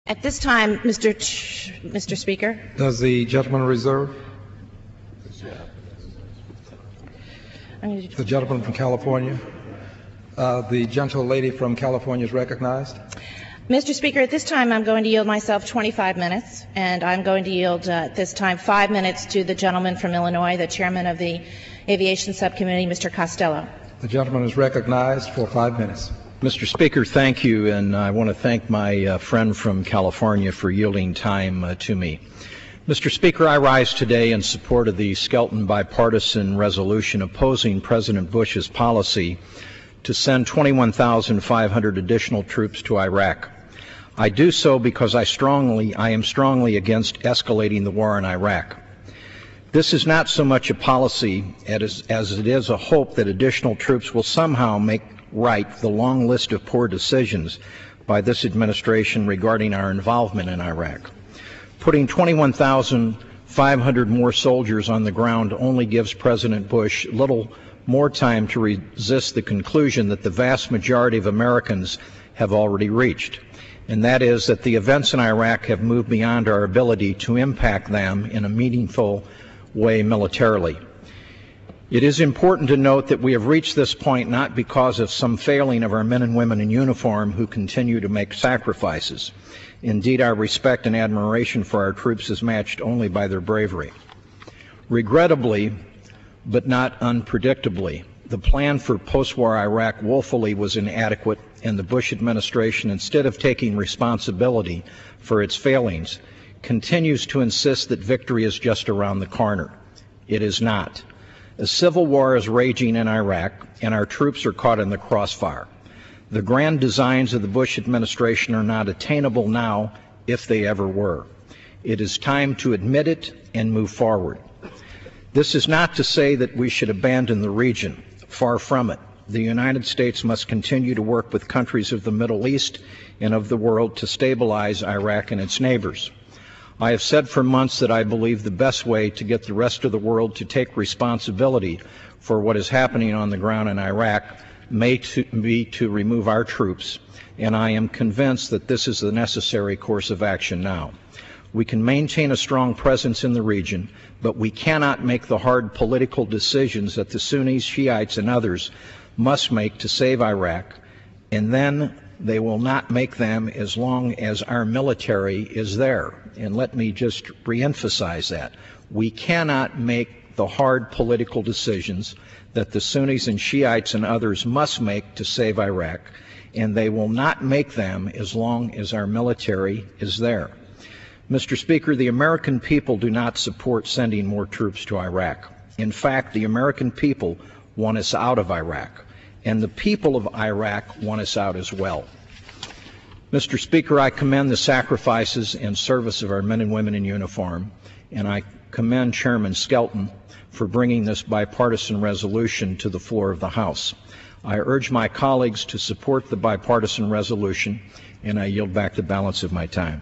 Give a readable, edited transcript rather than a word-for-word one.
At this time, Mr. Speaker. Does the gentleman reserve? The gentleman from California. The gentle lady from California is recognized. Mr. Speaker, at this time I'm going to yield myself 25 minutes, and I'm going to yield at this time 5 minutes to the gentleman from Illinois, the chairman of the Aviation Subcommittee, Mr. Costello. The gentleman is recognized for 5 minutes. Mr. Speaker, thank you, and I want to thank my friend from California for yielding time to me. Mr. Speaker, I rise today in support of the Skelton bipartisan resolution opposing President Bush's policy to send 21,500 additional troops to Iraq. I do so because I am strongly against escalating the war in Iraq. This is not so much a policy as it is a hope that additional troops will somehow make right the long list of poor decisions by this administration regarding our involvement in Iraq. Putting 21,500 more soldiers on the ground only gives President Bush little more time to resist the conclusion that the vast majority of Americans have already reached, and that is that the events in Iraq have moved beyond our ability to impact them in a meaningful way militarily. It is important to note that we have reached this point not because of some failing of our men and women in uniform who continue to make sacrifices. Indeed, our respect and admiration for our troops is matched only by their bravery. Regrettably, but not unpredictably, the plan for post-war Iraq woefully was inadequate, and the Bush administration, instead of taking responsibility for its failings, continues to insist that victory is just around the corner. It is not. A civil war is raging in Iraq, and our troops are caught in the crossfire. The grand designs of the Bush administration are not attainable now, if they ever were. It is time to admit it and move forward. This is not to say that we should abandon the region. Far from it. The United States must continue to work with countries of the Middle East and of the world to stabilize Iraq and its neighbors. I have said for months that I believe the best way to get the rest of the world to take responsibility for what is happening on the ground in Iraq may be to remove our troops, and I am convinced that this is the necessary course of action now. We can maintain a strong presence in the region, but we cannot make the hard political decisions that the Sunnis, Shiites, and others must make to save Iraq, and then they will not make them as long as our military is there. And let me just reemphasize that. We cannot make the hard political decisions that the Sunnis and Shiites and others must make to save Iraq, and they will not make them as long as our military is there. Mr. Speaker, the American people do not support sending more troops to Iraq. In fact, the American people want us out of Iraq, and the people of Iraq want us out as well. Mr. Speaker, I commend the sacrifices and service of our men and women in uniform, and I commend Chairman Skelton for bringing this bipartisan resolution to the floor of the House. I urge my colleagues to support the bipartisan resolution, and I yield back the balance of my time.